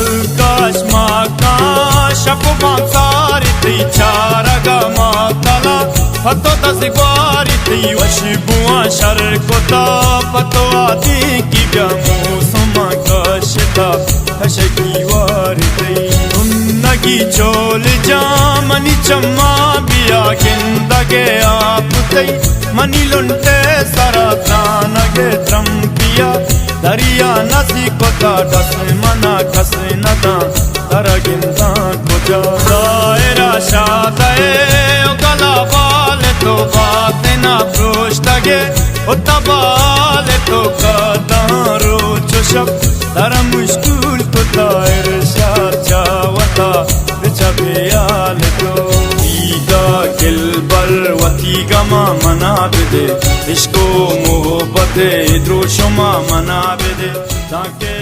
Alkash makash apuma sariti charaga matala Fato da zigwariti washibuwa sharkota Fato adi ki byamu suma kashita Hashaki wariti Unnagi chol jamani chamma biya gindage aaputai Mani lunte saratanage trampiya Dariya nasi kota dasmana kasnada Daraginda kuja Daira shadae Ogala vale to baate na proshtage Ottabale to kadaro choshab Dara mushkul kota irshad chawata Bichabiyale to Ida kilbar wati gama manabide Ishko muhabbate idro shoma manabide Taake